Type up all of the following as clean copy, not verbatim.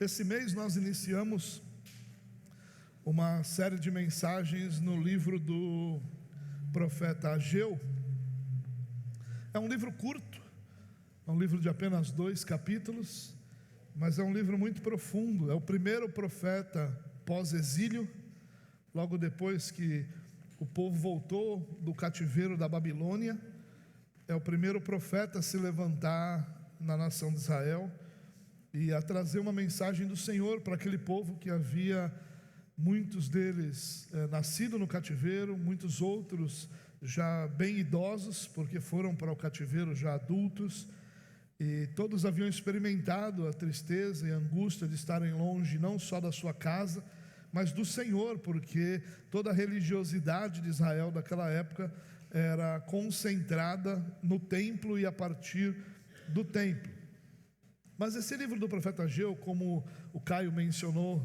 Esse mês nós iniciamos uma série de mensagens no livro do profeta Ageu. É um livro curto, é um livro de apenas 2 capítulos, mas é um livro muito profundo. É o primeiro profeta pós-exílio, logo depois que o povo voltou do cativeiro da Babilônia. É o primeiro profeta a se levantar na nação de Israel e a trazer uma mensagem do Senhor para aquele povo que havia, muitos deles nascido no cativeiro, muitos outros já bem idosos, porque foram para o cativeiro já adultos, e todos haviam experimentado a tristeza e a angústia de estarem longe, não só da sua casa, mas do Senhor, porque toda a religiosidade de Israel daquela época era concentrada no templo e a partir do templo. Mas esse livro do profeta Ageu, como o Caio mencionou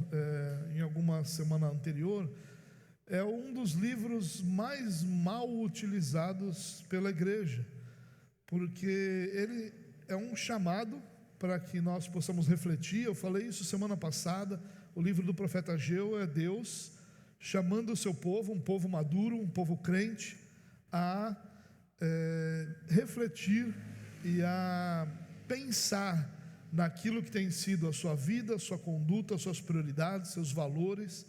em alguma semana anterior, é um dos livros mais mal utilizados pela igreja, porque ele é um chamado para que nós possamos refletir. Eu falei isso semana passada. O livro do profeta Ageu é Deus chamando o seu povo, um povo maduro, um povo crente, a refletir e a pensar naquilo que tem sido a sua vida, a sua conduta, as suas prioridades, seus valores.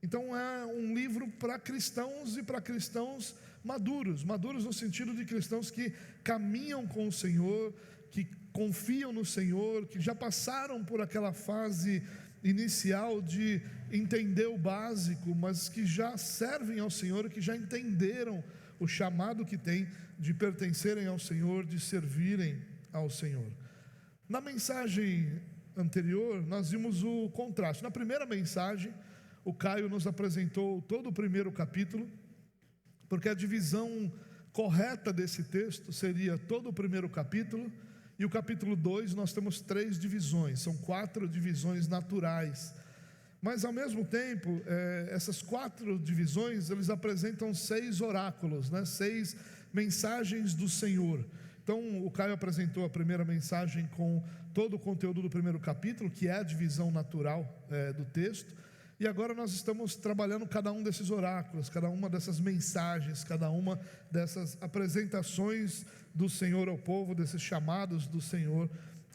Então é um livro para cristãos e para cristãos maduros no sentido de cristãos que caminham com o Senhor, que confiam no Senhor, que já passaram por aquela fase inicial de entender o básico, mas que já servem ao Senhor, que já entenderam o chamado que tem de pertencerem ao Senhor, de servirem ao Senhor. Na mensagem anterior, nós vimos o contraste. Na primeira mensagem, o Caio nos apresentou todo o primeiro capítulo, porque a divisão correta desse texto seria todo o primeiro capítulo, e o capítulo 2 nós temos 3 divisões, são 4 divisões naturais. Mas ao mesmo tempo, essas 4 divisões, eles apresentam 6 oráculos, 6 mensagens do Senhor. Então o Caio apresentou a primeira mensagem com todo o conteúdo do primeiro capítulo, que é a divisão natural do texto. E agora nós estamos trabalhando cada um desses oráculos, cada uma dessas mensagens, cada uma dessas apresentações do Senhor ao povo, desses chamados do Senhor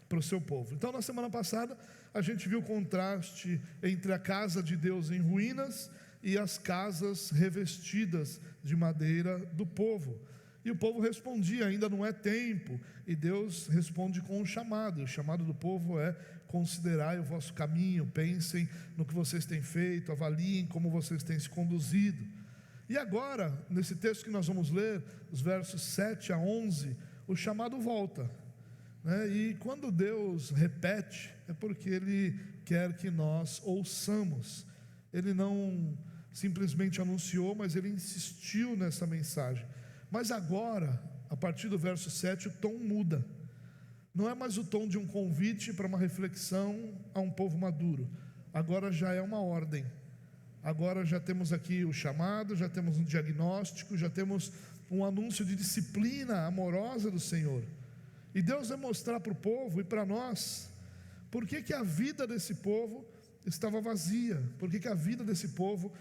para o seu povo. Então na semana passada a gente viu o contraste entre a casa de Deus em ruínas e as casas revestidas de madeira do povo. E o povo respondia: ainda não é tempo. E Deus responde com um chamado. O chamado do povo é: considerai o vosso caminho, pensem no que vocês têm feito, avaliem como vocês têm se conduzido. E agora, nesse texto que nós vamos ler, os versos 7 a 11, o chamado volta, E quando Deus repete, é porque Ele quer que nós ouçamos. Ele não simplesmente anunciou, mas Ele insistiu nessa mensagem. Mas agora, a partir do verso 7, o tom muda. Não é mais o tom de um convite para uma reflexão a um povo maduro. Agora já é uma ordem. Agora já temos aqui o chamado, já temos um diagnóstico, já temos um anúncio de disciplina amorosa do Senhor. E Deus vai mostrar para o povo e para nós por que a vida desse povo estava vazia, por que a vida desse povo,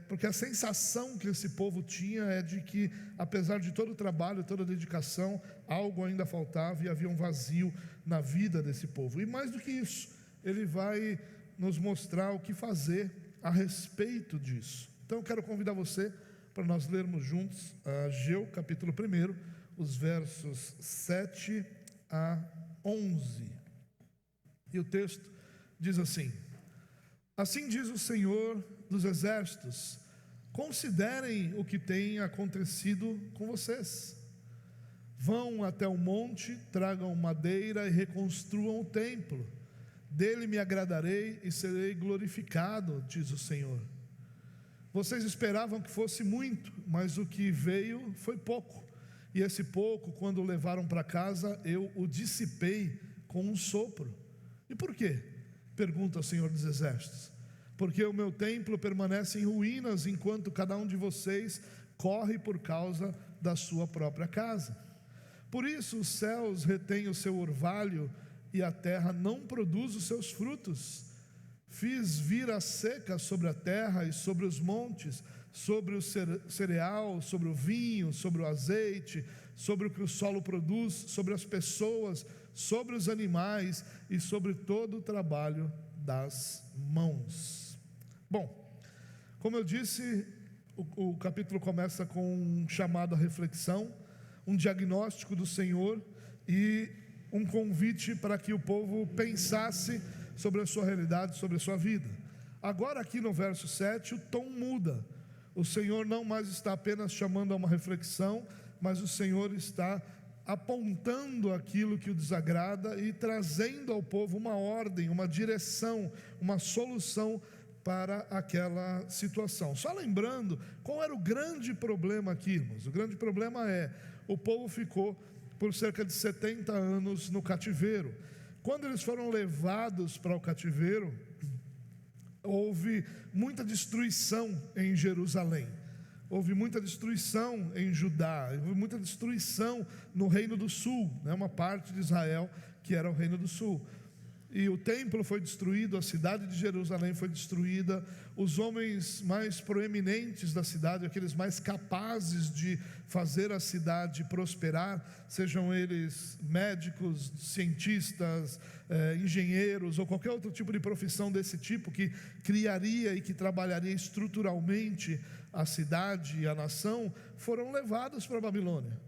porque a sensação que esse povo tinha é de que, apesar de todo o trabalho, toda a dedicação, algo ainda faltava e havia um vazio na vida desse povo. E mais do que isso, Ele vai nos mostrar o que fazer a respeito disso. Então eu quero convidar você para nós lermos juntos Ageu capítulo 1, os versos 7 a 11. E o texto diz assim: assim diz o Senhor dos exércitos: considerem o que tem acontecido com vocês. Vão até o monte, tragam madeira e reconstruam o templo. Dele me agradarei e serei glorificado, diz o Senhor. Vocês esperavam que fosse muito, mas o que veio foi pouco. E esse pouco, quando o levaram para casa, eu o dissipei com um sopro. E por quê? Pergunta o Senhor dos exércitos. Porque o meu templo permanece em ruínas, enquanto cada um de vocês corre por causa da sua própria casa. Por isso os céus retêm o seu orvalho e a terra não produz os seus frutos. Fiz vir a seca sobre a terra e sobre os montes, sobre o cereal, sobre o vinho, sobre o azeite, sobre o que o solo produz, sobre as pessoas, sobre os animais e sobre todo o trabalho das mãos. Bom, como eu disse, o capítulo começa com um chamado à reflexão, um diagnóstico do Senhor e um convite para que o povo pensasse sobre a sua realidade, sobre a sua vida. Agora aqui no verso 7 o tom muda. O Senhor não mais está apenas chamando a uma reflexão, mas o Senhor está apontando aquilo que o desagrada e trazendo ao povo uma ordem, uma direção, uma solução para aquela situação. Só lembrando, qual era o grande problema aqui, irmãos? O grande problema é, o povo ficou por cerca de 70 anos no cativeiro. Quando eles foram levados para o cativeiro, houve muita destruição em Jerusalém, houve muita destruição em Judá, houve muita destruição no Reino do Sul, uma parte de Israel que era o Reino do Sul. E o templo foi destruído, a cidade de Jerusalém foi destruída, os homens mais proeminentes da cidade, aqueles mais capazes de fazer a cidade prosperar, sejam eles médicos, cientistas, engenheiros ou qualquer outro tipo de profissão desse tipo que criaria e que trabalharia estruturalmente a cidade e a nação, foram levados para a Babilônia.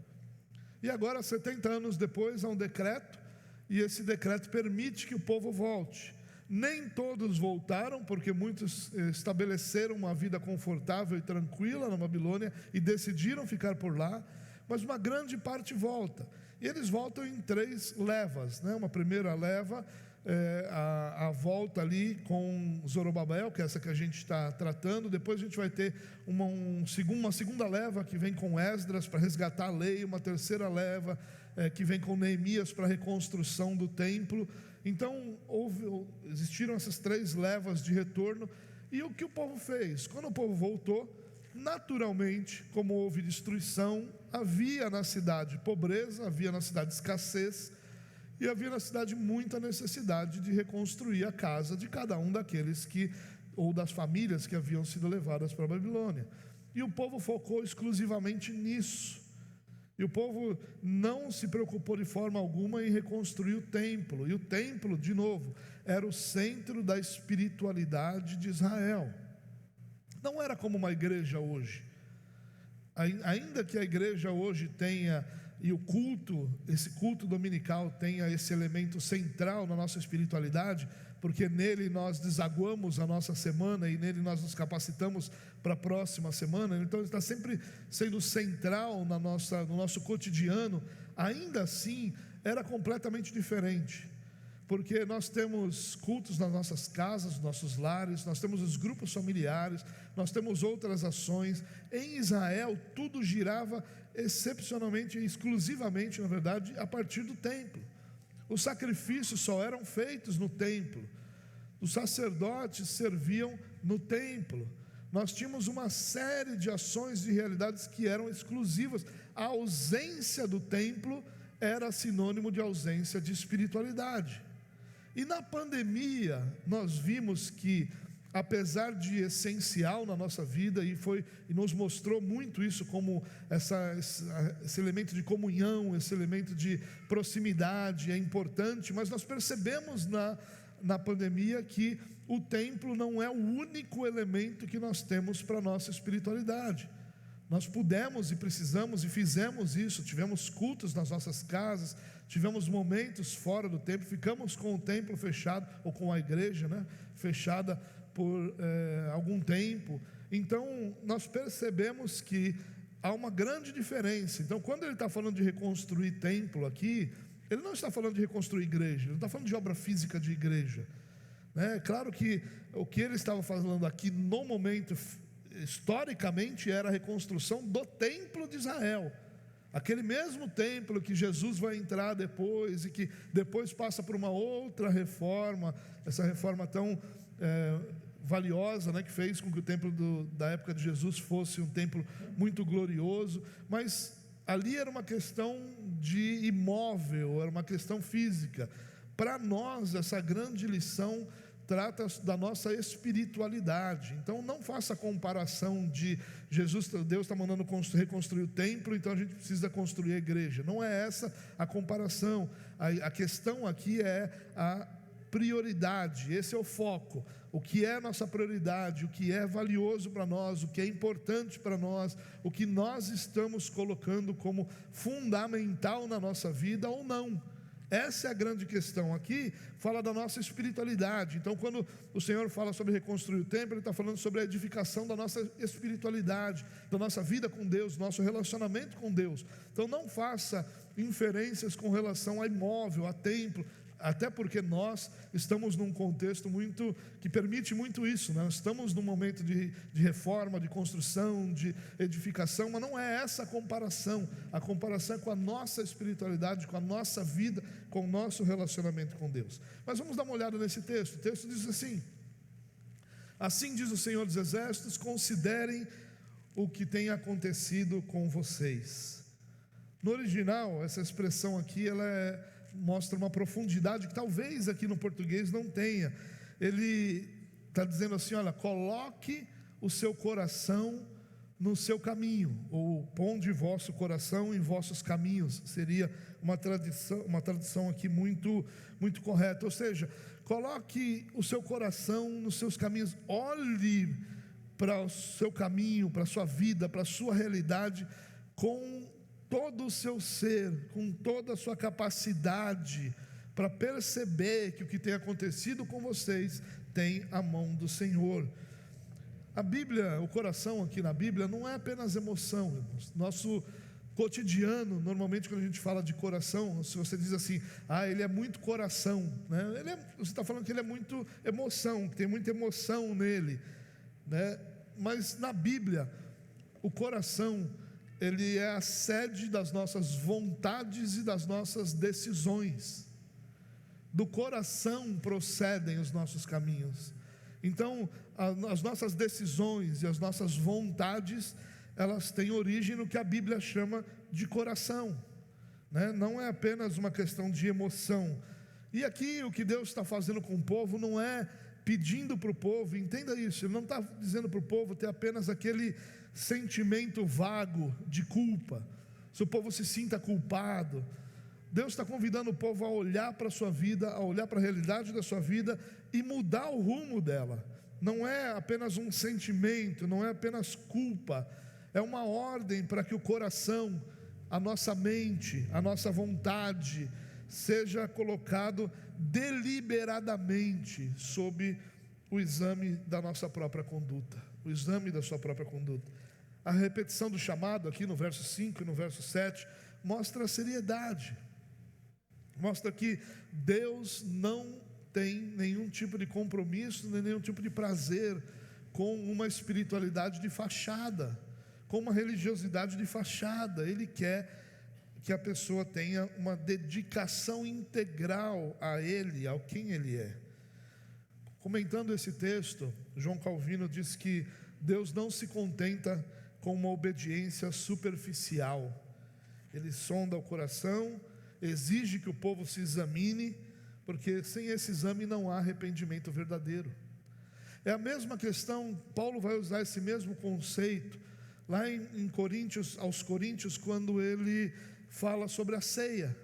E agora, 70 anos depois, há um decreto, e esse decreto permite que o povo volte. Nem todos voltaram, porque muitos estabeleceram uma vida confortável e tranquila na Babilônia e decidiram ficar por lá, mas uma grande parte volta. E eles voltam em 3 levas, Uma primeira leva, a volta ali com Zorobabel, que é essa que a gente está tratando. Depois a gente vai ter uma segunda leva que vem com Esdras para resgatar a lei, uma terceira leva que vem com Neemias para a reconstrução do templo. Então existiram essas 3 levas de retorno. E o que o povo fez? Quando o povo voltou, naturalmente, como houve destruição, havia na cidade pobreza, havia na cidade escassez, e havia na cidade muita necessidade de reconstruir a casa de cada um daqueles ou das famílias que haviam sido levadas para a Babilônia. E o povo focou exclusivamente nisso. E o povo não se preocupou de forma alguma em reconstruir o templo. E o templo, de novo, era o centro da espiritualidade de Israel. Não era como uma igreja hoje. Ainda que a igreja hoje tenha, e o culto, esse culto dominical tenha esse elemento central na nossa espiritualidade, porque nele nós desaguamos a nossa semana e nele nós nos capacitamos para a próxima semana, então ele está sempre sendo central no nosso cotidiano. Ainda assim era completamente diferente, porque nós temos cultos nas nossas casas, nos nossos lares, nós temos os grupos familiares, nós temos outras ações. Em Israel tudo girava excepcionalmente e exclusivamente, na verdade, a partir do templo. Os sacrifícios só eram feitos no templo, os sacerdotes serviam no templo. Nós tínhamos uma série de ações e realidades que eram exclusivas. A ausência do templo era sinônimo de ausência de espiritualidade. E na pandemia nós vimos que, apesar de essencial na nossa vida, e nos mostrou muito isso como esse elemento de comunhão, esse elemento de proximidade é importante, mas nós percebemos na pandemia que o templo não é o único elemento que nós temos para a nossa espiritualidade. Nós pudemos e precisamos e fizemos isso, tivemos cultos nas nossas casas, tivemos momentos fora do templo, ficamos com o templo fechado, ou com a igreja fechada por algum tempo. Então nós percebemos que há uma grande diferença. Então quando ele está falando de reconstruir templo aqui, ele não está falando de reconstruir igreja, ele não está falando de obra física de igreja. É claro que o que ele estava falando aqui no momento, historicamente, era a reconstrução do templo de Israel, aquele mesmo templo que Jesus vai entrar depois e que depois passa por uma outra reforma, essa reforma tão valiosa, que fez com que o templo da época de Jesus fosse um templo muito glorioso. Mas ali era uma questão de imóvel, era uma questão física. para nós, essa grande lição trata da nossa espiritualidade. Então não faça comparação de Deus está mandando reconstruir o templo, então a gente precisa construir a igreja. Não é essa a comparação. A questão aqui é a prioridade, esse é o foco. O que é nossa prioridade, o que é valioso para nós, o que é importante para nós, o que nós estamos colocando como fundamental na nossa vida ou não. Essa é a grande questão. Aqui fala da nossa espiritualidade. Então quando o Senhor fala sobre reconstruir o templo, Ele está falando sobre a edificação da nossa espiritualidade, da nossa vida com Deus, nosso relacionamento com Deus. Então não faça inferências com relação a imóvel, a templo, até porque nós estamos num contexto que permite muito isso, né? Estamos num momento de reforma, de construção, de edificação, mas não é essa a comparação é com a nossa espiritualidade, com a nossa vida, com o nosso relacionamento com Deus. Mas vamos dar uma olhada nesse texto. O texto diz assim: assim diz o Senhor dos Exércitos, considerem o que tem acontecido com vocês. No original, essa expressão aqui, mostra uma profundidade que talvez aqui no português não tenha. Ele está dizendo assim: olha, coloque o seu coração no seu caminho, ou ponde vosso coração em vossos caminhos, seria uma tradução aqui muito, muito correta. Ou seja, coloque o seu coração nos seus caminhos, olhe para o seu caminho, para a sua vida, para a sua realidade, com todo o seu ser, com toda a sua capacidade, para perceber que o que tem acontecido com vocês tem a mão do Senhor. A Bíblia, o coração aqui na Bíblia não é apenas emoção, irmãos. Nosso cotidiano, normalmente quando a gente fala de coração, se você diz assim, ele é muito coração, né? Você está falando que ele é muito emoção, que tem muita emoção nele, né? Mas na Bíblia, o coração, ele é a sede das nossas vontades e das nossas decisões. Do coração procedem os nossos caminhos. Então, as nossas decisões e as nossas vontades, elas têm origem no que a Bíblia chama de coração, né? Não é apenas uma questão de emoção. E aqui o que Deus está fazendo com o povo não é pedindo para o povo, entenda isso, Ele não está dizendo para o povo ter apenas aquele sentimento vago de culpa, se o povo se sinta culpado. Deus está convidando o povo a olhar para a sua vida, a olhar para a realidade da sua vida e mudar o rumo dela. Não é apenas um sentimento, não é apenas culpa, é uma ordem para que o coração, a nossa mente, a nossa vontade seja colocado deliberadamente sob o exame da nossa própria conduta, o exame da sua própria conduta. A repetição do chamado aqui no verso 5 e no verso 7 mostra a seriedade, mostra que Deus não tem nenhum tipo de compromisso, nem nenhum tipo de prazer com uma espiritualidade de fachada, com uma religiosidade de fachada. Ele quer que a pessoa tenha uma dedicação integral a Ele, ao quem Ele é. Comentando esse texto, João Calvino diz que Deus não se contenta com uma obediência superficial. Ele sonda o coração, exige que o povo se examine, porque sem esse exame não há arrependimento verdadeiro. É a mesma questão, Paulo vai usar esse mesmo conceito lá aos Coríntios, quando ele fala sobre a ceia.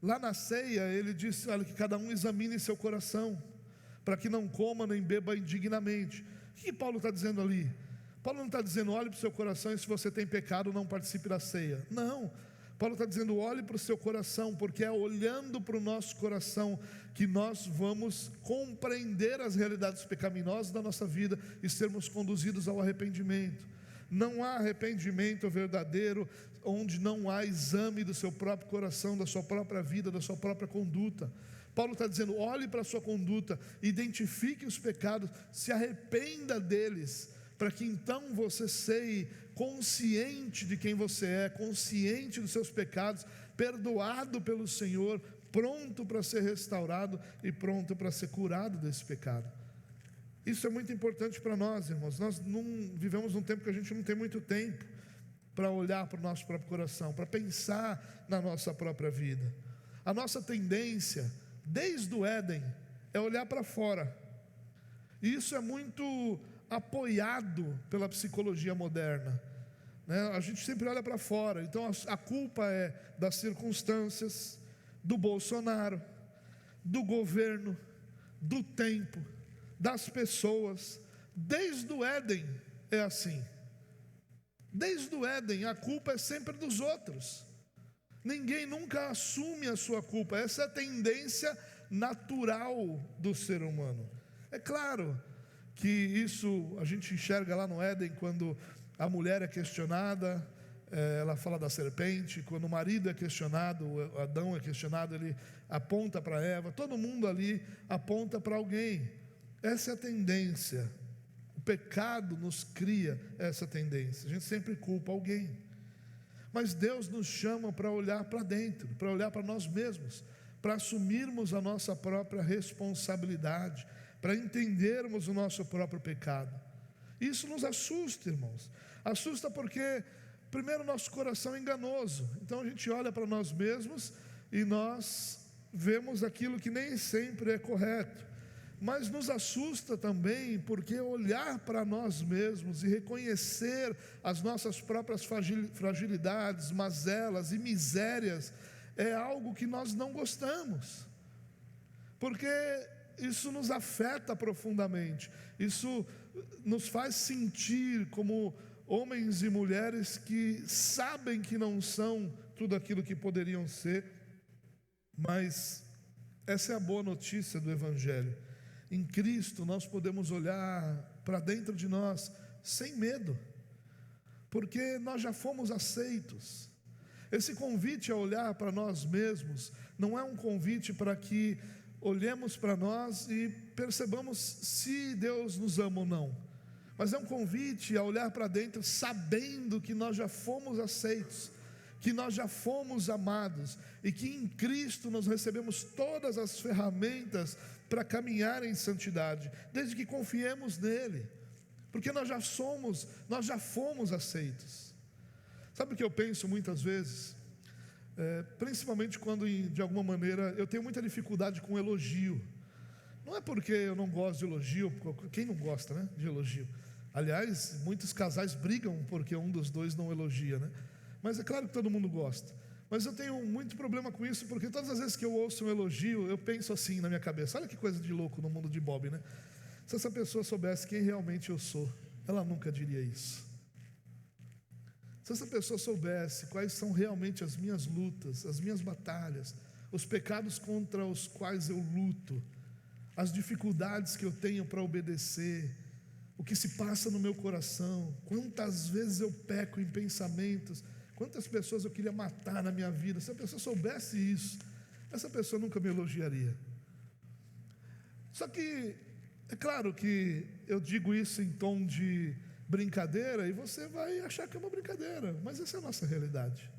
Lá na ceia ele diz, olha, que cada um examine seu coração, para que não coma nem beba indignamente. O que Paulo está dizendo ali? Paulo não está dizendo, olhe para o seu coração e se você tem pecado não participe da ceia. Não, Paulo está dizendo, olhe para o seu coração, porque é olhando para o nosso coração que nós vamos compreender as realidades pecaminosas da nossa vida e sermos conduzidos ao arrependimento. Não há arrependimento verdadeiro onde não há exame do seu próprio coração, da sua própria vida, da sua própria conduta. Paulo está dizendo, olhe para a sua conduta, identifique os pecados, se arrependa deles, para que então você seja consciente de quem você é, consciente dos seus pecados, perdoado pelo Senhor, pronto para ser restaurado e pronto para ser curado desse pecado. Isso é muito importante para nós, irmãos. Nós não vivemos num tempo que a gente não tem muito tempo para olhar para o nosso próprio coração, para pensar na nossa própria vida. A nossa tendência desde o Éden, é olhar para fora. E isso é muito apoiado pela psicologia moderna, né? A gente sempre olha para fora. Então a culpa é das circunstâncias, do Bolsonaro, do governo, do tempo, das pessoas. Desde o Éden é assim. Desde o Éden a culpa é sempre dos outros. Ninguém nunca assume a sua culpa. Essa é a tendência natural do ser humano. É claro que isso a gente enxerga lá no Éden, quando a mulher é questionada, ela fala da serpente. Quando o marido é questionado, o Adão é questionado, ele aponta para Eva. Todo mundo ali aponta para alguém. Essa é a tendência. O pecado nos cria essa tendência. A gente sempre culpa alguém. Mas Deus nos chama para olhar para dentro, para olhar para nós mesmos, para assumirmos a nossa própria responsabilidade, para entendermos o nosso próprio pecado. Isso nos assusta, irmãos. Assusta porque, primeiro, nosso coração é enganoso. Então a gente olha para nós mesmos e nós vemos aquilo que nem sempre é correto. Mas nos assusta também porque olhar para nós mesmos e reconhecer as nossas próprias fragilidades, mazelas e misérias é algo que nós não gostamos, porque isso nos afeta profundamente. Isso nos faz sentir como homens e mulheres que sabem que não são tudo aquilo que poderiam ser. Mas essa é a boa notícia do Evangelho. Em Cristo nós podemos olhar para dentro de nós sem medo, porque nós já fomos aceitos. Esse convite a olhar para nós mesmos não é um convite para que olhemos para nós e percebamos se Deus nos ama ou não, mas é um convite a olhar para dentro sabendo que nós já fomos aceitos, que nós já fomos amados e que em Cristo nós recebemos todas as ferramentas para caminhar em santidade, desde que confiemos nele, porque nós já fomos aceitos. Sabe o que eu penso muitas vezes? Principalmente quando de alguma maneira eu tenho muita dificuldade com elogio. Não é porque eu não gosto de elogio, quem não gosta, né, de elogio? Aliás, muitos casais brigam porque um dos dois não elogia, né? Mas é claro que todo mundo gosta. Mas eu tenho muito problema com isso, porque todas as vezes que eu ouço um elogio, eu penso assim na minha cabeça: olha que coisa de louco no mundo de Bob, né? Se essa pessoa soubesse quem realmente eu sou, ela nunca diria isso. Se essa pessoa soubesse quais são realmente as minhas lutas, as minhas batalhas, os pecados contra os quais eu luto, as dificuldades que eu tenho para obedecer, o que se passa no meu coração, quantas vezes eu peco em pensamentos, quantas pessoas eu queria matar na minha vida. Se a pessoa soubesse isso, essa pessoa nunca me elogiaria. Só que, é claro que eu digo isso em tom de brincadeira, e você vai achar que é uma brincadeira, mas essa é a nossa realidade.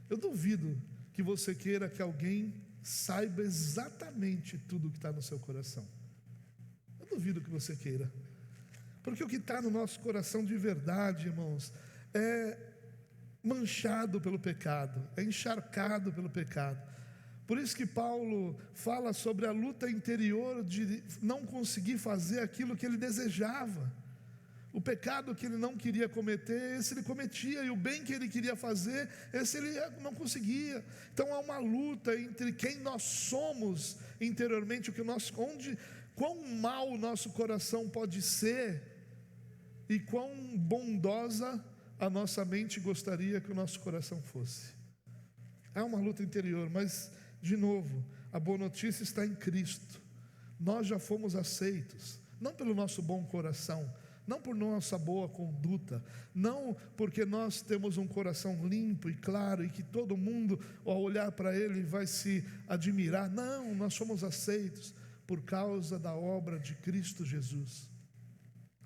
Eu duvido que você queira que alguém saiba exatamente tudo o que está no seu coração. Eu duvido que você queira, porque o que está no nosso coração de verdade, irmãos, é manchado pelo pecado, é encharcado pelo pecado. Por isso que Paulo fala sobre a luta interior de não conseguir fazer aquilo que ele desejava. O pecado que ele não queria cometer, esse ele cometia, e o bem que ele queria fazer, esse ele não conseguia. Então há uma luta entre quem nós somos interiormente, quão mal o nosso coração pode ser e quão bondosa a nossa mente gostaria que o nosso coração fosse. Há uma luta interior, mas, de novo, a boa notícia está em Cristo. Nós já fomos aceitos, não pelo nosso bom coração, não por nossa boa conduta, não porque nós temos um coração limpo e claro e que todo mundo, ao olhar para ele, vai se admirar. Não, nós fomos aceitos por causa da obra de Cristo Jesus.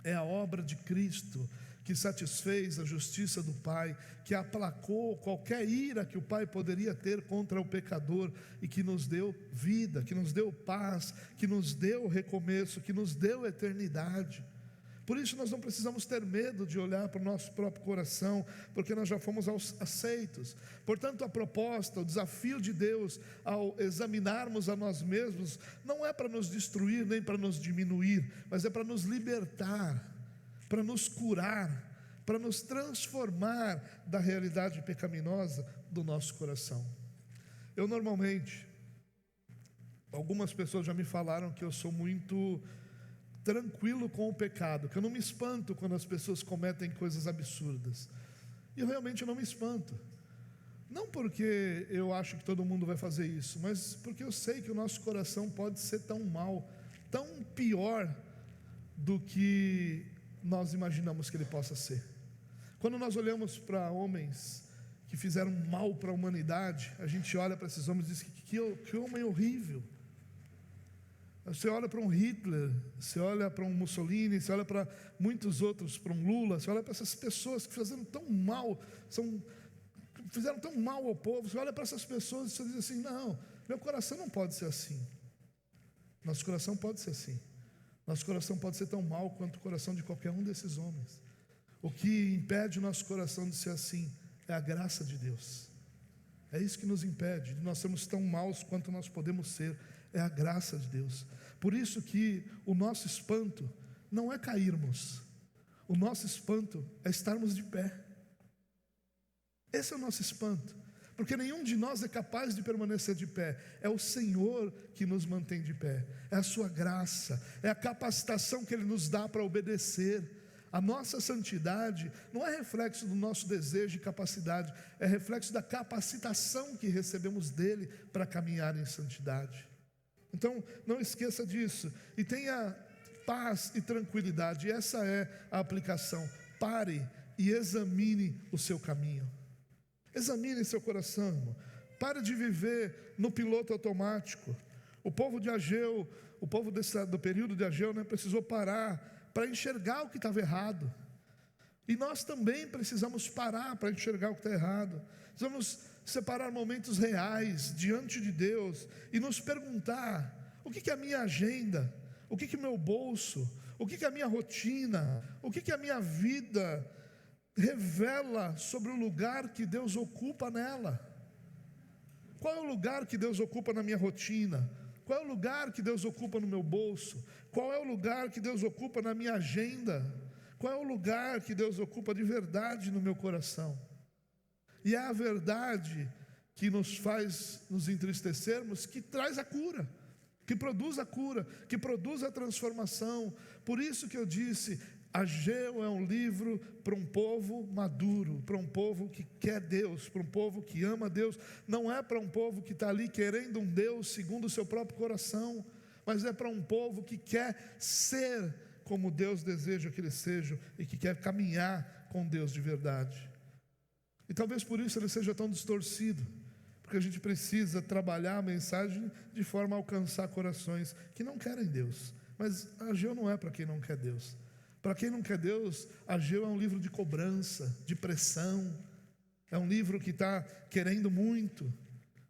É a obra de Cristo que satisfez a justiça do Pai, que aplacou qualquer ira que o Pai poderia ter contra o pecador, e que nos deu vida, que nos deu paz, que nos deu recomeço, que nos deu eternidade. Por isso nós não precisamos ter medo de olhar para o nosso próprio coração, porque nós já fomos aceitos. Portanto, a proposta, o desafio de Deus ao examinarmos a nós mesmos, não é para nos destruir nem para nos diminuir, mas é para nos libertar, para nos curar, para nos transformar da realidade pecaminosa do nosso coração. Eu normalmente, algumas pessoas já me falaram que eu sou muito tranquilo com o pecado, que eu não me espanto quando as pessoas cometem coisas absurdas. E eu realmente não me espanto. Não porque eu acho que todo mundo vai fazer isso, mas porque eu sei que o nosso coração pode ser tão mal, tão pior do que nós imaginamos que ele possa ser. Quando nós olhamos para homens que fizeram mal para a humanidade, a gente olha para esses homens e diz que homem horrível. Você olha para um Hitler, você olha para um Mussolini, você olha para muitos outros, para um Lula, você olha para essas pessoas que fizeram tão mal, fizeram tão mal ao povo, você olha para essas pessoas e você diz assim: não, meu coração não pode ser assim. Nosso coração pode ser assim. Nosso coração pode ser tão mal quanto o coração de qualquer um desses homens. O que impede o nosso coração de ser assim é a graça de Deus. É isso que nos impede de nós sermos tão maus quanto nós podemos ser. É a graça de Deus. Por isso que o nosso espanto não é cairmos, o nosso espanto é estarmos de pé. Esse é o nosso espanto, porque nenhum de nós é capaz de permanecer de pé. É o Senhor que nos mantém de pé, é a sua graça, é a capacitação que Ele nos dá para obedecer. A nossa santidade não é reflexo do nosso desejo e capacidade, é reflexo da capacitação que recebemos dEle para caminhar em santidade. Então, não esqueça disso, e tenha paz e tranquilidade. Essa é a aplicação. Pare e examine o seu caminho. Examine seu coração, irmão. Pare de viver no piloto automático. O povo de Ageu, o povo do período de Ageu, precisou parar para enxergar o que estava errado. E nós também precisamos parar para enxergar o que está errado. Precisamos separar momentos reais diante de Deus e nos perguntar: o que é a minha agenda? O que é o meu bolso? O que é a minha rotina? O que é a minha vida revela sobre o lugar que Deus ocupa nela? Qual é o lugar que Deus ocupa na minha rotina? Qual é o lugar que Deus ocupa no meu bolso? Qual é o lugar que Deus ocupa na minha agenda? Qual é o lugar que Deus ocupa de verdade no meu coração? E é a verdade que nos faz nos entristecermos, que traz a cura, que produz a cura, que produz a transformação. Por isso que eu disse, Ageu é um livro para um povo maduro, para um povo que quer Deus, para um povo que ama Deus. Não é para um povo que está ali querendo um Deus segundo o seu próprio coração, mas é para um povo que quer ser como Deus deseja que eles sejam e que quer caminhar com Deus de verdade. E talvez por isso ele seja tão distorcido, porque a gente precisa trabalhar a mensagem de forma a alcançar corações que não querem Deus. Mas Ageu não é para quem não quer Deus. Para quem não quer Deus, Ageu é um livro de cobrança, de pressão. É um livro que está querendo muito.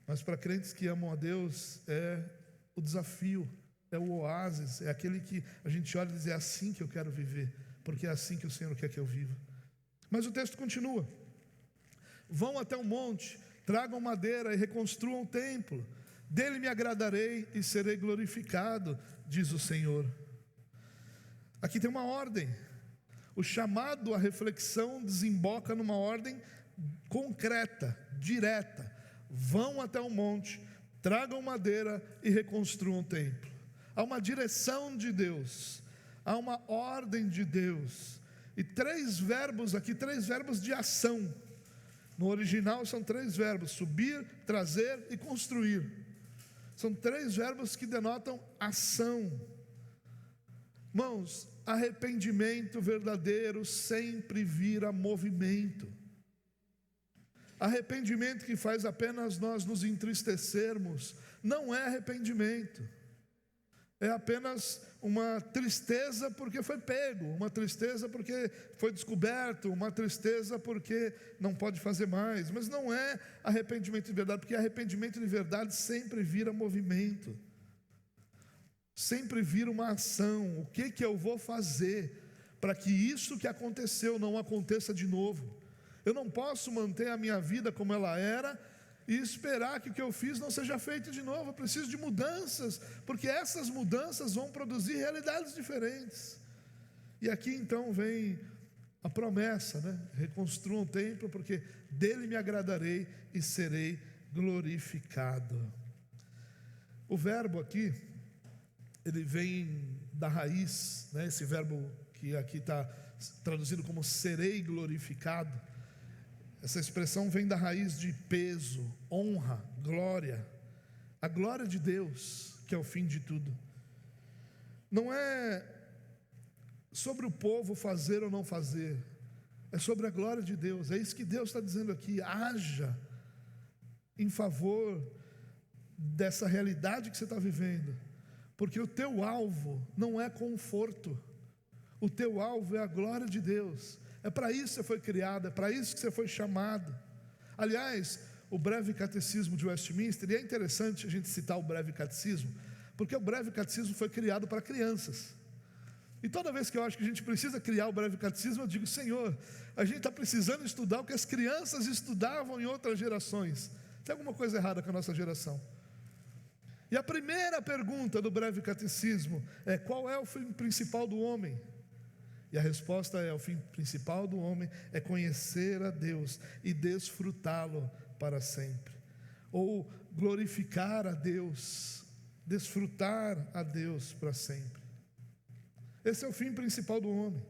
Mas para crentes que amam a Deus, é o desafio, é o oásis, é aquele que a gente olha e diz: é assim que eu quero viver, porque é assim que o Senhor quer que eu viva. Mas o texto continua: vão até o monte, tragam madeira e reconstruam o templo. Dele me agradarei e serei glorificado, diz o Senhor. Aqui tem uma ordem. O chamado à reflexão desemboca numa ordem concreta, direta. Vão até o monte, tragam madeira e reconstruam o templo. Há uma direção de Deus, há uma ordem de Deus. E 3 verbos aqui, 3 verbos de ação. No original são 3 verbos: subir, trazer e construir. São 3 verbos que denotam ação. Irmãos, arrependimento verdadeiro sempre vira movimento. Arrependimento que faz apenas nós nos entristecermos não é arrependimento. É apenas uma tristeza porque foi pego, uma tristeza porque foi descoberto, uma tristeza porque não pode fazer mais. Mas não é arrependimento de verdade, porque arrependimento de verdade sempre vira movimento, sempre vira uma ação. O que eu vou fazer para que isso que aconteceu não aconteça de novo. Eu não posso manter a minha vida como ela era e esperar que o que eu fiz não seja feito de novo. Eu preciso de mudanças, porque essas mudanças vão produzir realidades diferentes. E aqui então vem a promessa, né? Reconstruam o templo, porque dele me agradarei e serei glorificado. O verbo aqui, ele vem da raiz, né? Esse verbo que aqui está traduzido como serei glorificado. Essa expressão vem da raiz de peso, honra, glória. A glória de Deus, que é o fim de tudo. Não é sobre o povo fazer ou não fazer, é sobre a glória de Deus. É isso que Deus está dizendo aqui. Haja em favor dessa realidade que você está vivendo, porque o teu alvo não é conforto, o teu alvo é a glória de Deus. É para isso que você foi criado, é para isso que você foi chamado. Aliás, o breve catecismo de Westminster, e é interessante a gente citar o breve catecismo, porque o breve catecismo foi criado para crianças. E toda vez que eu acho que a gente precisa criar o breve catecismo, eu digo: Senhor, a gente está precisando estudar o que as crianças estudavam em outras gerações. Tem alguma coisa errada com a nossa geração? E a primeira pergunta do breve catecismo é: qual é o fim principal do homem? E a resposta é: o fim principal do homem é conhecer a Deus e desfrutá-lo para sempre. Ou glorificar a Deus, desfrutar a Deus para sempre. Esse é o fim principal do homem: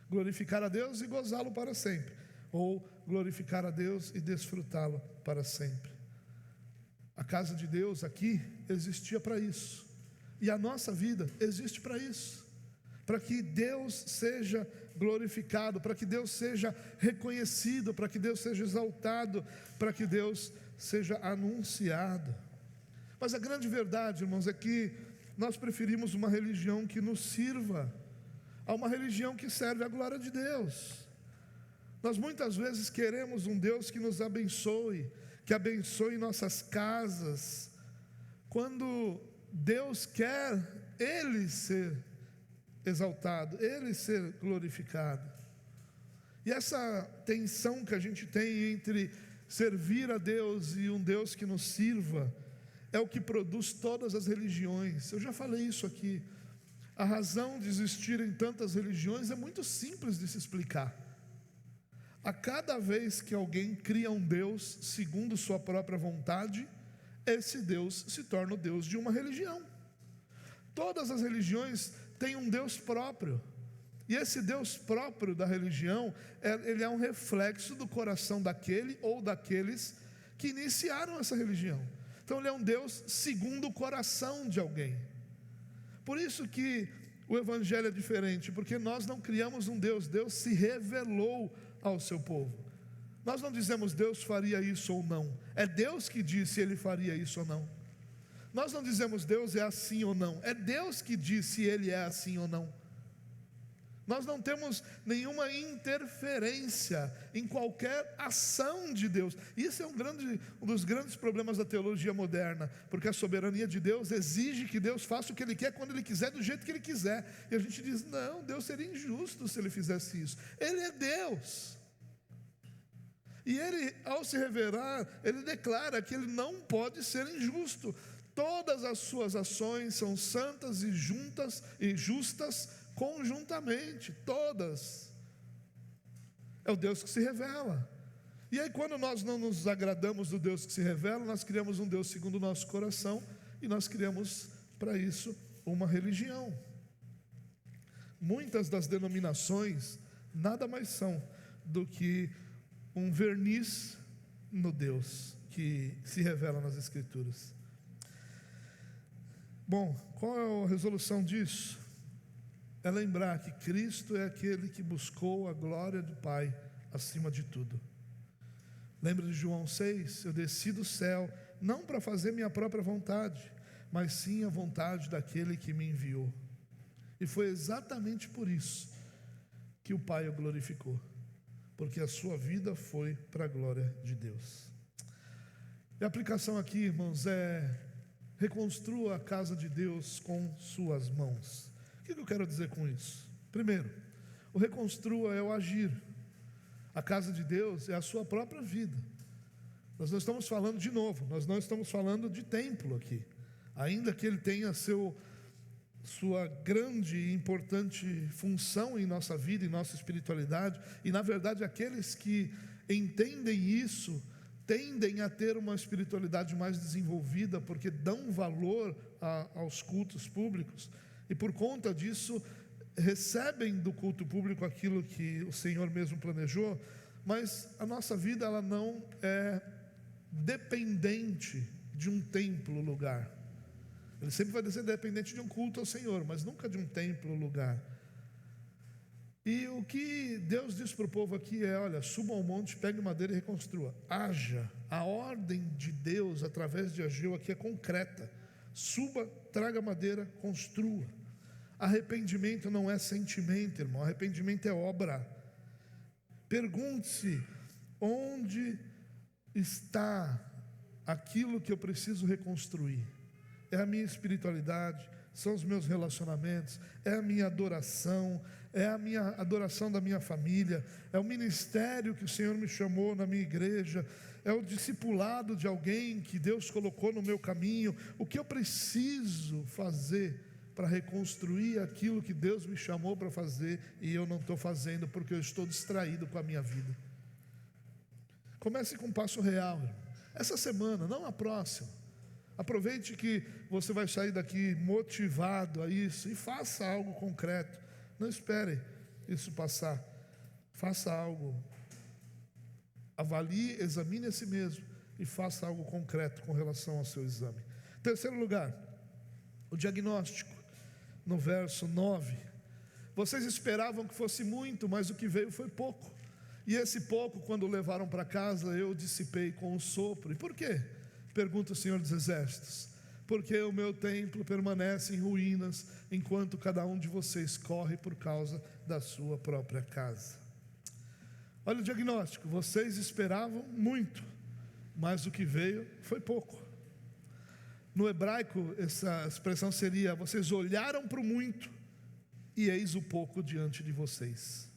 glorificar a Deus e gozá-lo para sempre, ou glorificar a Deus e desfrutá-lo para sempre. A casa de Deus aqui existia para isso, e a nossa vida existe para isso, para que Deus seja glorificado, para que Deus seja reconhecido, para que Deus seja exaltado, para que Deus seja anunciado. Mas a grande verdade, irmãos, é que nós preferimos uma religião que nos sirva a uma religião que serve à glória de Deus. Nós muitas vezes queremos um Deus que nos abençoe, que abençoe nossas casas, quando Deus quer Ele ser exaltado, Ele ser glorificado. E essa tensão que a gente tem entre servir a Deus e um Deus que nos sirva é o que produz todas as religiões. Eu já falei isso aqui. A razão de existirem tantas religiões é muito simples de se explicar. A cada vez que alguém cria um Deus segundo sua própria vontade, esse Deus se torna o Deus de uma religião. Todas as religiões têm um Deus próprio, e esse Deus próprio da religião, ele é um reflexo do coração daquele ou daqueles que iniciaram essa religião. Então ele é um Deus segundo o coração de alguém. Por isso que o Evangelho é diferente, porque nós não criamos um Deus, Deus se revelou ao seu povo. Nós não dizemos Deus faria isso ou não, é Deus que diz se Ele faria isso ou não. Nós não dizemos Deus é assim ou não, é Deus que diz se Ele é assim ou não. Nós não temos nenhuma interferência em qualquer ação de Deus. Isso é um dos grandes problemas da teologia moderna, porque a soberania de Deus exige que Deus faça o que Ele quer, quando Ele quiser, do jeito que Ele quiser. E a gente diz: não, Deus seria injusto se Ele fizesse isso. Ele é Deus. E Ele, ao se revelar, Ele declara que Ele não pode ser injusto. Todas as suas ações são santas e juntas e justas conjuntamente, todas. É o Deus que se revela. E aí, quando nós não nos agradamos do Deus que se revela, nós criamos um Deus segundo o nosso coração, e nós criamos para isso uma religião. Muitas das denominações nada mais são do que um verniz no Deus que se revela nas Escrituras. Bom, qual é a resolução disso? É lembrar que Cristo é aquele que buscou a glória do Pai acima de tudo. Lembra de João 6? Eu desci do céu, não para fazer minha própria vontade, mas sim a vontade daquele que me enviou. E foi exatamente por isso que o Pai o glorificou, porque a sua vida foi para a glória de Deus. E a aplicação aqui, irmãos, é: reconstrua a casa de Deus com suas mãos. O que eu quero dizer com isso? Primeiro, O reconstrua é o agir. A casa de Deus é a sua própria vida. Nós não estamos falando de novo, nós não estamos falando de templo aqui, ainda que ele tenha sua grande e importante função em nossa vida, em nossa espiritualidade, e na verdade aqueles que entendem isso tendem a ter uma espiritualidade mais desenvolvida, porque dão valor aos cultos públicos, e por conta disso recebem do culto público aquilo que o Senhor mesmo planejou. Mas a nossa vida, ela não é dependente de um templo, lugar. Ele sempre vai ser dependente de um culto ao Senhor, mas nunca de um templo, lugar. E o que Deus diz para o povo aqui é: olha, suba ao monte, pegue madeira e reconstrua. Haja. A ordem de Deus através de Ageu aqui é concreta. Suba, traga madeira, construa. Arrependimento não é sentimento, irmão. Arrependimento é obra. Pergunte-se: onde está aquilo que eu preciso reconstruir? É a minha espiritualidade, são os meus relacionamentos, é a minha adoração, é a minha adoração da minha família, é o ministério que o Senhor me chamou na minha igreja, é o discipulado de alguém que Deus colocou no meu caminho. O que eu preciso fazer para reconstruir aquilo que Deus me chamou para fazer e eu não estou fazendo porque eu estou distraído com a minha vida? Comece com um passo real, irmão. Essa semana, não a próxima. Aproveite que você vai sair daqui motivado a isso e faça algo concreto. Não espere isso passar. Faça algo. Avalie, examine a si mesmo e faça algo concreto com relação ao seu exame. Terceiro lugar, o diagnóstico. No verso 9: vocês esperavam que fosse muito, mas o que veio foi pouco. E esse pouco, quando o levaram para casa, eu dissipei com o sopro. E por quê? Pergunta o Senhor dos Exércitos. Porque o meu templo permanece em ruínas, enquanto cada um de vocês corre por causa da sua própria casa. Olha o diagnóstico: vocês esperavam muito, mas o que veio foi pouco. No hebraico, essa expressão seria: vocês olharam para o muito, e eis o pouco diante de vocês.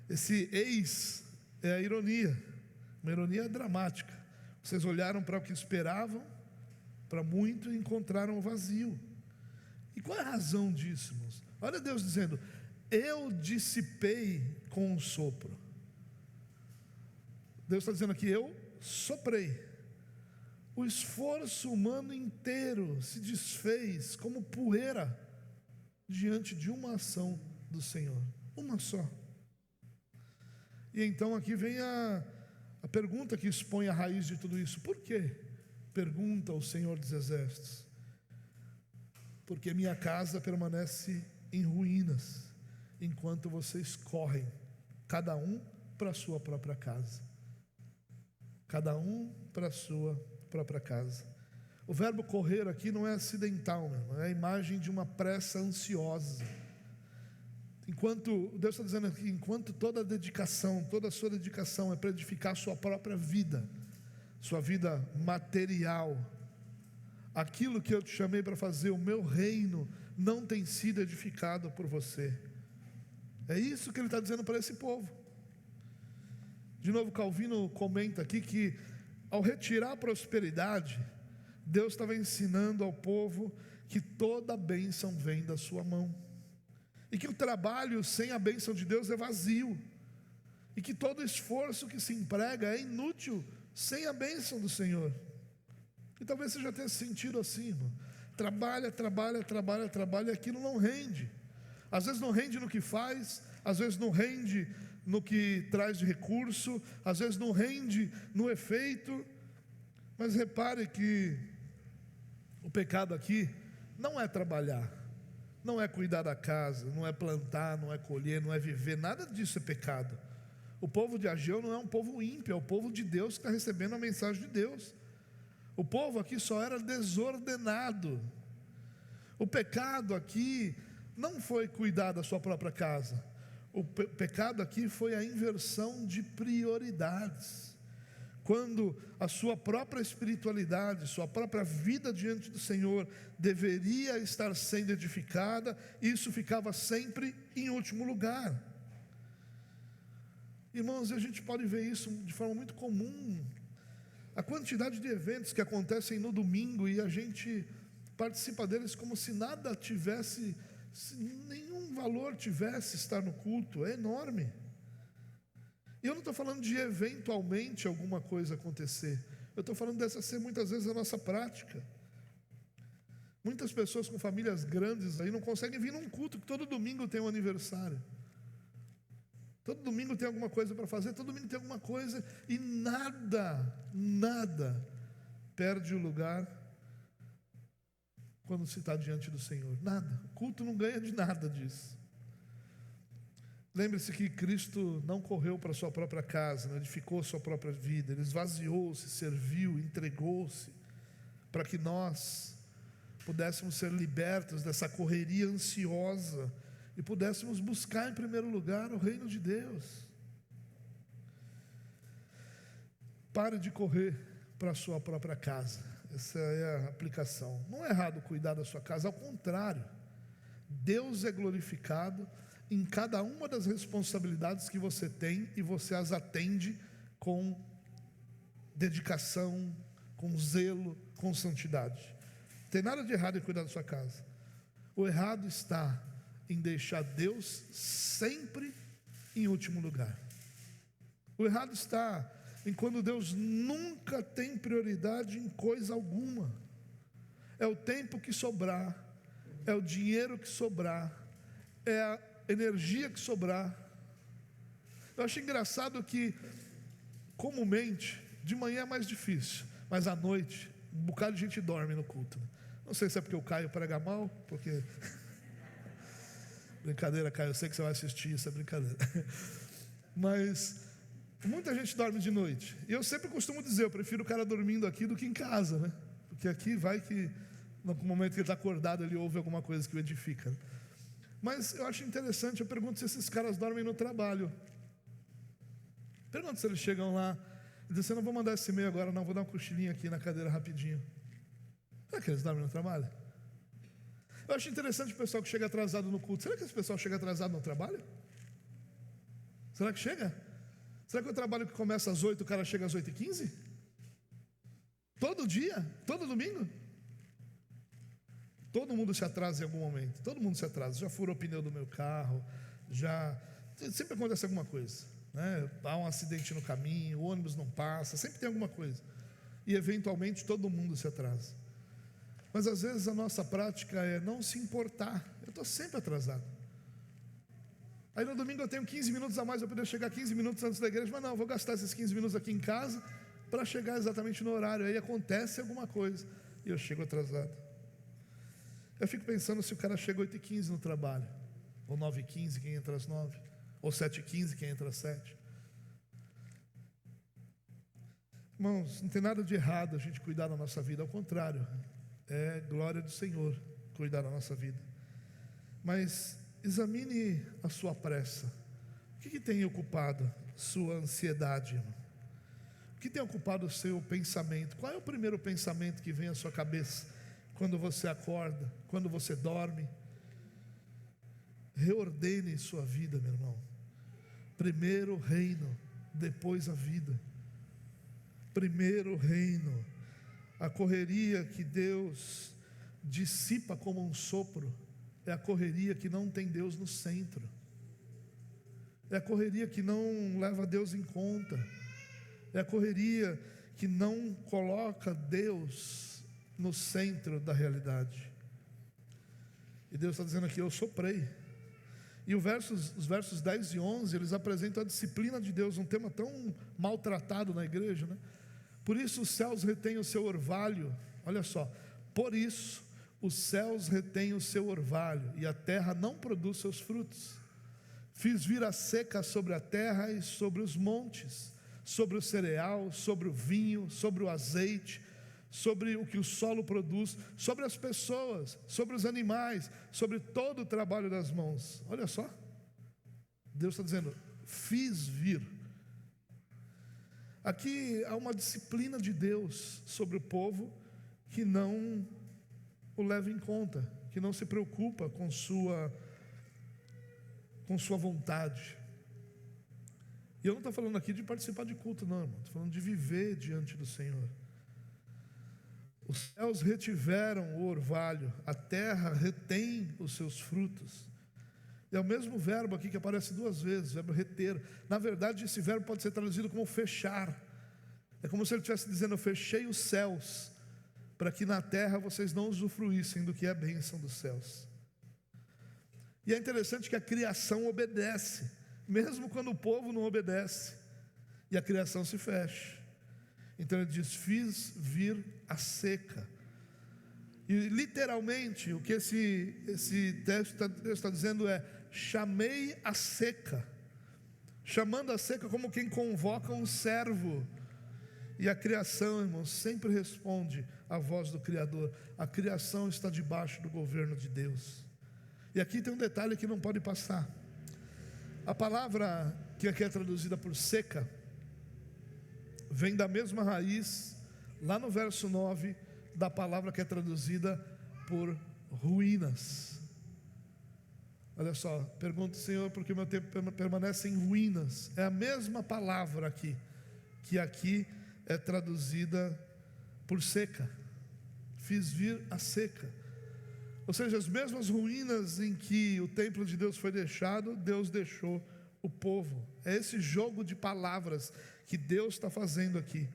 Esse eis é a ironia, uma ironia dramática. Vocês olharam para o que esperavam, para muito, e encontraram o vazio. E qual é a razão disso, irmãos? Olha Deus dizendo: eu dissipei com um sopro. Deus está dizendo aqui: eu soprei. O esforço humano inteiro se desfez como poeira diante de uma ação do Senhor, uma só. E então aqui vem a pergunta que expõe a raiz de tudo isso. Por quê? Pergunta o Senhor dos Exércitos. Porque minha casa permanece em ruínas, enquanto vocês correm, cada um para a sua própria casa. Cada um para a sua própria casa. O verbo correr aqui não é acidental, não é a imagem de uma pressa ansiosa. Enquanto Deus está dizendo aqui, enquanto toda a dedicação, toda a sua dedicação é para edificar a sua própria vida, sua vida material, aquilo que eu te chamei para fazer, o meu reino, não tem sido edificado por você. É isso que ele está dizendo para esse povo. De novo, Calvino comenta aqui que ao retirar a prosperidade, Deus estava ensinando ao povo que toda a bênção vem da sua mão, e que o trabalho sem a bênção de Deus é vazio, e que todo esforço que se emprega é inútil sem a bênção do Senhor. E talvez você já tenha se sentido assim, irmão. Trabalha, e aquilo não rende. Às vezes não rende no que faz, às vezes não rende no que traz de recurso, às vezes não rende no efeito. Mas repare que o pecado aqui não é trabalhar, não é cuidar da casa, não é plantar, não é colher, não é viver, nada disso é pecado. O povo de Ageu não é um povo ímpio, é o povo de Deus que está recebendo a mensagem de Deus. O povo aqui só era desordenado. O pecado aqui não foi cuidar da sua própria casa. O pecado aqui foi a inversão de prioridades. quando a sua própria espiritualidade, sua própria vida diante do Senhor deveria estar sendo edificada, isso ficava sempre em último lugar. Irmãos, a gente pode ver isso de forma muito comum. A quantidade de eventos que acontecem no domingo e a gente participa deles como se nada tivesse, se nenhum valor tivesse estar no culto, é enorme. E eu não estou falando de eventualmente alguma coisa acontecer, eu estou falando dessa ser muitas vezes a nossa prática. Muitas pessoas com famílias grandes aí não conseguem vir num culto, que todo domingo tem um aniversário. Todo domingo tem alguma coisa para fazer, todo domingo tem alguma coisa, e nada perde o lugar quando se está diante do Senhor. Nada, o culto não ganha de nada disso. Lembre-se que Cristo não correu para a sua própria casa, não edificou a sua própria vida, Ele esvaziou-se, serviu, entregou-se, para que nós pudéssemos ser libertos dessa correria ansiosa, e pudéssemos buscar em primeiro lugar o reino de Deus. Pare de correr para a sua própria casa. Essa é a aplicação. Não é errado cuidar da sua casa, ao contrário. Deus é glorificado em cada uma das responsabilidades que você tem, e você as atende com dedicação, com zelo, com santidade. Não tem nada de errado em cuidar da sua casa. O errado está em deixar Deus sempre em último lugar. O errado está em quando Deus nunca tem prioridade em coisa alguma. É o tempo que sobrar, é o dinheiro que sobrar, é a energia que sobrar. Eu acho engraçado que comumente de manhã é mais difícil, mas à noite um bocado de gente dorme no culto. Não sei se é porque o Caio prega mal, porque brincadeira, Caio, eu sei que você vai assistir, isso é brincadeira. Mas muita gente dorme de noite. E eu sempre costumo dizer, eu prefiro o cara dormindo aqui do que em casa, né? Porque aqui vai que no momento que ele está acordado, ele ouve alguma coisa que o edifica, né? Mas eu acho interessante, eu pergunto se esses caras dormem no trabalho. Pergunto se eles chegam lá e dizem, não vou mandar esse e-mail agora, não, vou dar um cochilinho aqui na cadeira rapidinho. Será que eles dormem no trabalho? Eu acho interessante o pessoal que chega atrasado no culto. Será que esse pessoal chega atrasado no trabalho? Será que chega? Será que o trabalho que começa às 8, o cara chega às 8h15? Todo dia? Todo domingo? Todo mundo se atrasa em algum momento. Todo mundo se atrasa. Já furou o pneu do meu carro, sempre acontece alguma coisa, né? Há um acidente no caminho, o ônibus não passa, sempre tem alguma coisa. E eventualmente todo mundo se atrasa. Mas às vezes a nossa prática é não se importar. Eu estou sempre atrasado. Aí no domingo eu tenho 15 minutos a mais, eu poderia chegar 15 minutos antes da igreja, mas não, eu vou gastar esses 15 minutos aqui em casa para chegar exatamente no horário. Aí acontece alguma coisa e eu chego atrasado. Eu fico pensando se o cara chega 8h15 no trabalho, ou 9h15, quem entra às 9, ou 7h15, quem entra às 7. Irmãos, não tem nada de errado a gente cuidar da nossa vida, ao contrário, é glória do Senhor cuidar da nossa vida. Mas examine a sua pressa. O que tem ocupado sua ansiedade, irmão? O que tem ocupado o seu pensamento? Qual é o primeiro pensamento que vem à sua cabeça quando você acorda, quando você dorme? Reordene sua vida, meu irmão. Primeiro o reino, depois a vida. Primeiro o reino. A correria que Deus dissipa como um sopro é a correria que não tem Deus no centro. É a correria que não leva Deus em conta. É a correria que não coloca Deus no centro da realidade. E Deus está dizendo aqui, eu soprei. E os versos 10 e 11, eles apresentam a disciplina de Deus, um tema tão maltratado na igreja, né? Por isso os céus retêm o seu orvalho. Olha só, por isso os céus retêm o seu orvalho, e a terra não produz seus frutos. Fiz vir a seca sobre a terra e sobre os montes, sobre o cereal, sobre o vinho, sobre o azeite, sobre o que o solo produz, sobre as pessoas, sobre os animais, sobre todo o trabalho das mãos. Olha só, Deus está dizendo, fiz vir. Aqui há uma disciplina de Deus sobre o povo que não o leva em conta, que não se preocupa com sua vontade. E eu não estou falando aqui de participar de culto, não, irmão. Estou falando de viver diante do Senhor. Os céus retiveram o orvalho, a terra retém os seus frutos. É o mesmo verbo aqui que aparece duas vezes, o verbo reter. Na verdade, esse verbo pode ser traduzido como fechar. É como se ele estivesse dizendo: eu fechei os céus, para que na terra vocês não usufruíssem do que é a bênção dos céus. E é interessante que a criação obedece, mesmo quando o povo não obedece, e a criação se fecha. Então ele diz: fiz vir a seca. E literalmente o que esse texto está dizendo é: chamei a seca, chamando a seca como quem convoca um servo. E a criação, irmãos, sempre responde à voz do Criador. A criação está debaixo do governo de Deus. E aqui tem um detalhe que não pode passar. A palavra que aqui é traduzida por seca vem da mesma raiz, lá no verso 9, da palavra que é traduzida por ruínas. Olha só, pergunto: Senhor, por que meu tempo permanece em ruínas? É a mesma palavra aqui, que aqui é traduzida por seca. Fiz vir a seca. Ou seja, as mesmas ruínas em que o templo de Deus foi deixado, Deus deixou o povo. É esse jogo de palavras que Deus está fazendo aqui.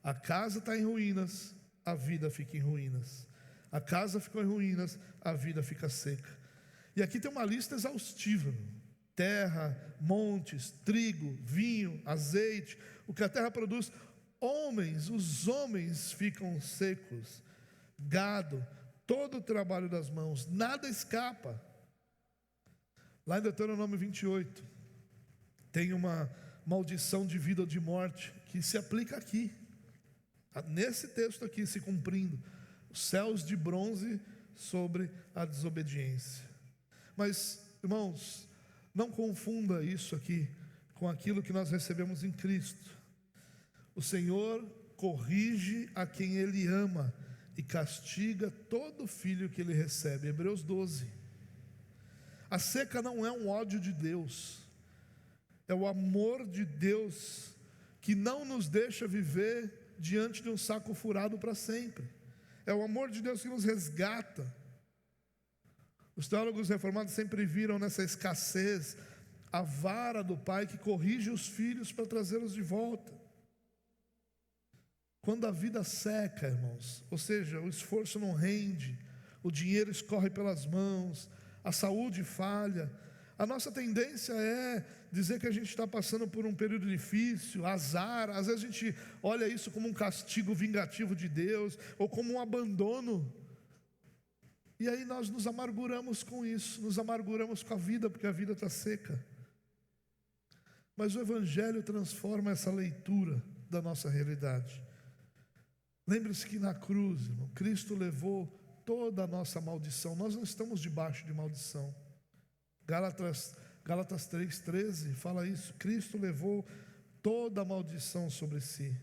A casa está em ruínas, a vida fica em ruínas. A casa ficou em ruínas, a vida fica seca. E aqui tem uma lista exaustiva: terra, montes, trigo, vinho, azeite, o que a terra produz. Os homens ficam secos, gado, todo o trabalho das mãos, nada escapa. Lá em Deuteronômio 28, tem uma maldição de vida ou de morte que se aplica aqui, nesse texto aqui se cumprindo: os céus de bronze sobre a desobediência. Mas, irmãos, não confunda isso aqui com aquilo que nós recebemos em Cristo. O Senhor corrige a quem Ele ama e castiga todo filho que Ele recebe. Hebreus 12. A seca não é um ódio de Deus, é o amor de Deus que não nos deixa viver diante de um saco furado para sempre. É o amor de Deus que nos resgata. Os teólogos reformados sempre viram nessa escassez a vara do Pai que corrige os filhos para trazê-los de volta. Quando a vida seca, irmãos, ou seja, o esforço não rende, o dinheiro escorre pelas mãos, a saúde falha, a nossa tendência é dizer que a gente está passando por um período difícil, azar. Às vezes a gente olha isso como um castigo vingativo de Deus, ou como um abandono. E aí nós nos amarguramos com isso, nos amarguramos com a vida, porque a vida está seca. Mas o Evangelho transforma essa leitura da nossa realidade. Lembre-se que na cruz, irmão, Cristo levou toda a nossa maldição. Nós não estamos debaixo de maldição. Gálatas 3,13 fala isso: Cristo levou toda a maldição sobre si.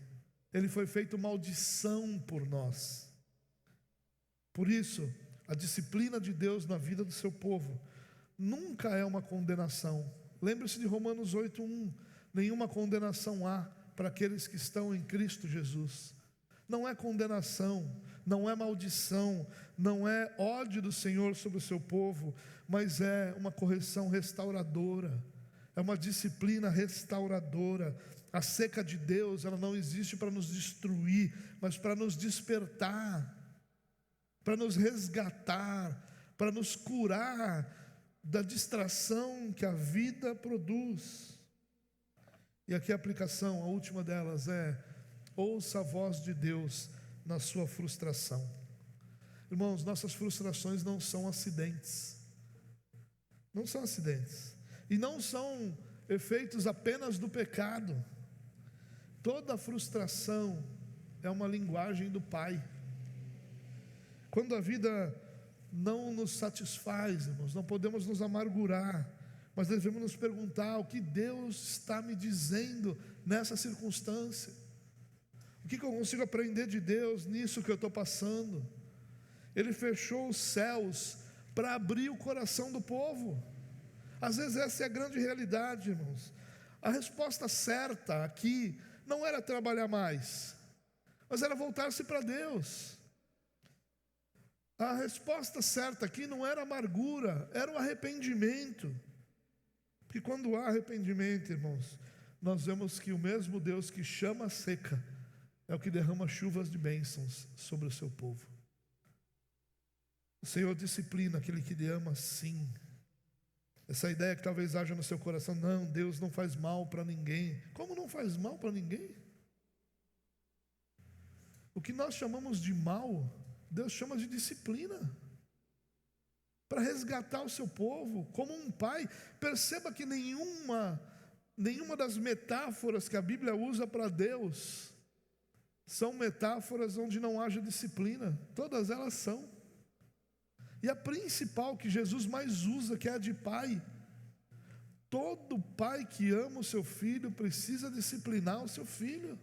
Ele foi feito maldição por nós. Por isso, a disciplina de Deus na vida do seu povo nunca é uma condenação. Lembre-se de Romanos 8,1: nenhuma condenação há para aqueles que estão em Cristo Jesus. Não é condenação, não é maldição, não é ódio do Senhor sobre o seu povo, mas é uma correção restauradora, é uma disciplina restauradora. A seca de Deus, ela não existe para nos destruir, mas para nos despertar, para nos resgatar, para nos curar da distração que a vida produz. E aqui a aplicação, a última delas é: ouça a voz de Deus na sua frustração. Irmãos, nossas frustrações não são acidentes. Não são acidentes. E não são efeitos apenas do pecado. Toda frustração é uma linguagem do Pai. Quando a vida não nos satisfaz, irmãos, não podemos nos amargurar, mas devemos nos perguntar: o que Deus está me dizendo nessa circunstância? O que eu consigo aprender de Deus nisso que eu estou passando? Ele fechou os céus para abrir o coração do povo. Às vezes essa é a grande realidade, irmãos. A resposta certa aqui não era trabalhar mais, mas era voltar-se para Deus. A resposta certa aqui não era amargura, era o arrependimento. Porque quando há arrependimento, irmãos, nós vemos que o mesmo Deus que chama a seca é o que derrama chuvas de bênçãos sobre o seu povo. O Senhor disciplina aquele que lhe ama, sim. Essa ideia que talvez haja no seu coração: não, Deus não faz mal para ninguém. Como não faz mal para ninguém? O que nós chamamos de mal, Deus chama de disciplina, para resgatar o seu povo, como um pai. Perceba que nenhuma das metáforas que a Bíblia usa para Deus são metáforas onde não haja disciplina. Todas elas são. E a principal que Jesus mais usa, que é a de pai. Todo pai que ama o seu filho precisa disciplinar o seu filho.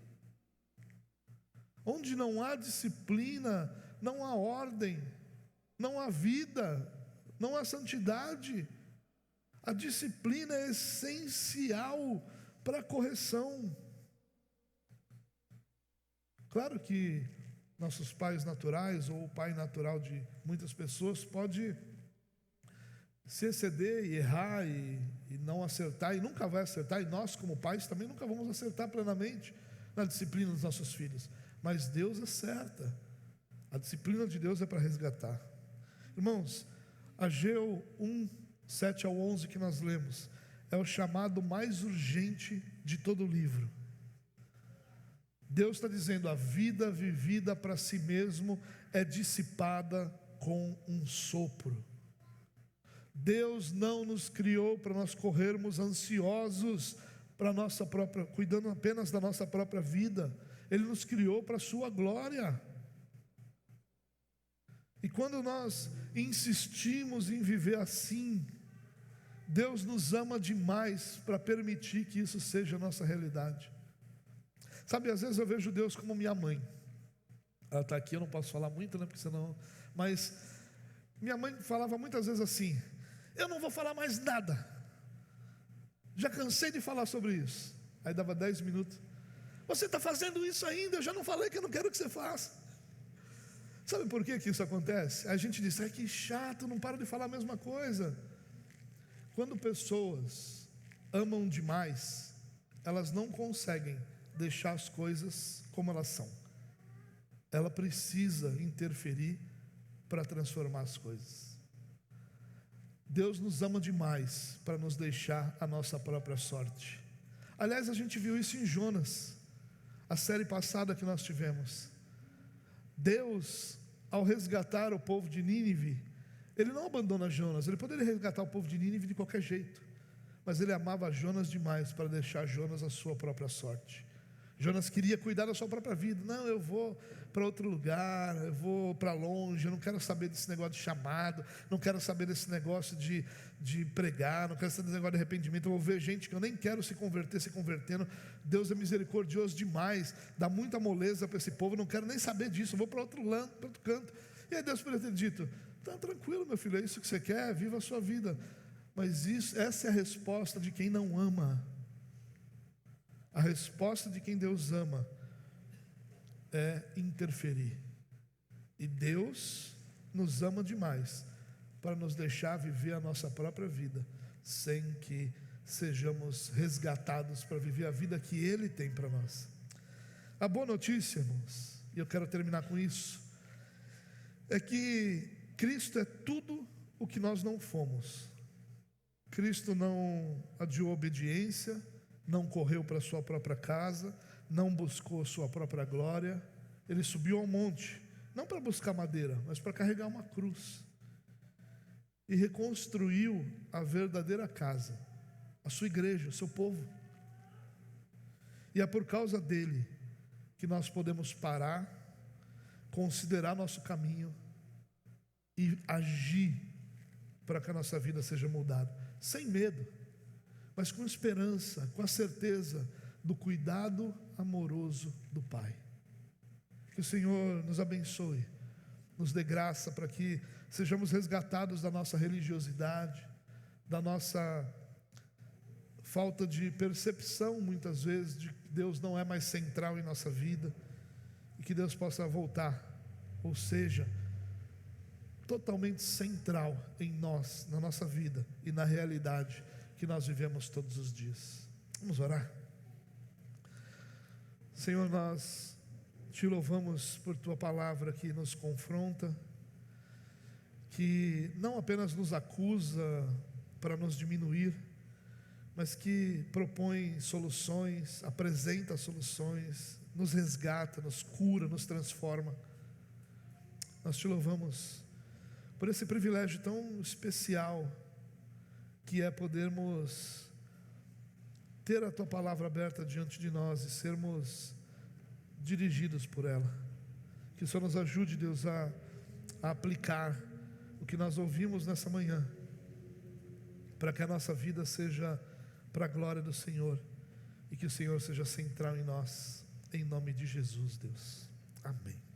Onde não há disciplina, não há ordem, não há vida, não há santidade. A disciplina é essencial para a correção. Claro que nossos pais naturais, ou o pai natural de muitas pessoas, pode se exceder e errar e não acertar, e nunca vai acertar, e nós como pais também nunca vamos acertar plenamente na disciplina dos nossos filhos, mas Deus acerta. A disciplina de Deus é para resgatar. Irmãos, Ageu 1, 7 ao 11 que nós lemos, é o chamado mais urgente de todo o livro. Deus está dizendo: a vida vivida para si mesmo é dissipada com um sopro. Deus não nos criou para nós corrermos ansiosos para nossa própria, cuidando apenas da nossa própria vida. Ele nos criou para a sua glória. E quando nós insistimos em viver assim, Deus nos ama demais para permitir que isso seja a nossa realidade. Sabe, às vezes eu vejo Deus como minha mãe. Ela está aqui, eu não posso falar muito, né? Porque senão... Mas minha mãe falava muitas vezes assim: eu não vou falar mais nada, já cansei de falar sobre isso. Aí dava 10 minutos: você está fazendo isso ainda? Eu já não falei que eu não quero que você faça. Sabe por que isso acontece? A gente diz: ai, que chato, não para de falar a mesma coisa. Quando pessoas amam demais, elas não conseguem deixar as coisas como elas são. Ela precisa interferir para transformar as coisas. Deus nos ama demais para nos deixar a nossa própria sorte. Aliás, a gente viu isso em Jonas, a série passada que nós tivemos. Deus, ao resgatar o povo de Nínive, Ele não abandona Jonas. Ele poderia resgatar o povo de Nínive de qualquer jeito, mas Ele amava Jonas demais para deixar Jonas a sua própria sorte. Jonas queria cuidar da sua própria vida. Não, eu vou para outro lugar, eu vou para longe, eu não quero saber desse negócio de chamado, não quero saber desse negócio de pregar, não quero saber desse negócio de arrependimento. Eu vou ver gente que eu nem quero se convertendo. Deus é misericordioso demais, dá muita moleza para esse povo, eu não quero nem saber disso, eu vou para outro canto. E aí Deus poderia ter dito: tá tranquilo, meu filho, é isso que você quer, viva a sua vida. Mas essa é a resposta de quem não ama. A resposta de quem Deus ama é interferir. E Deus nos ama demais para nos deixar viver a nossa própria vida, sem que sejamos resgatados para viver a vida que Ele tem para nós. A boa notícia, irmãos, e eu quero terminar com isso, é que Cristo é tudo o que nós não fomos. Cristo não adiou a obediência, não correu para a sua própria casa, não buscou a sua própria glória. Ele subiu ao monte, não para buscar madeira, mas para carregar uma cruz, e reconstruiu a verdadeira casa, a sua igreja, o seu povo. E é por causa dele que nós podemos parar, considerar nosso caminho e agir para que a nossa vida seja mudada, sem medo. mas com esperança, com a certeza do cuidado amoroso do Pai. Que o Senhor nos abençoe, nos dê graça para que sejamos resgatados da nossa religiosidade, da nossa falta de percepção, muitas vezes, de que Deus não é mais central em nossa vida, e que Deus possa voltar, ou seja, totalmente central em nós, na nossa vida e na realidade que nós vivemos todos os dias. Vamos orar. Senhor, nós te louvamos por tua palavra que nos confronta, que não apenas nos acusa para nos diminuir, mas que propõe soluções, apresenta soluções, nos resgata, nos cura, nos transforma. Nós te louvamos por esse privilégio tão especial que é podermos ter a tua palavra aberta diante de nós e sermos dirigidos por ela. Que o Senhor nos ajude, Deus, a aplicar o que nós ouvimos nessa manhã, para que a nossa vida seja para a glória do Senhor e que o Senhor seja central em nós, em nome de Jesus, Deus. Amém.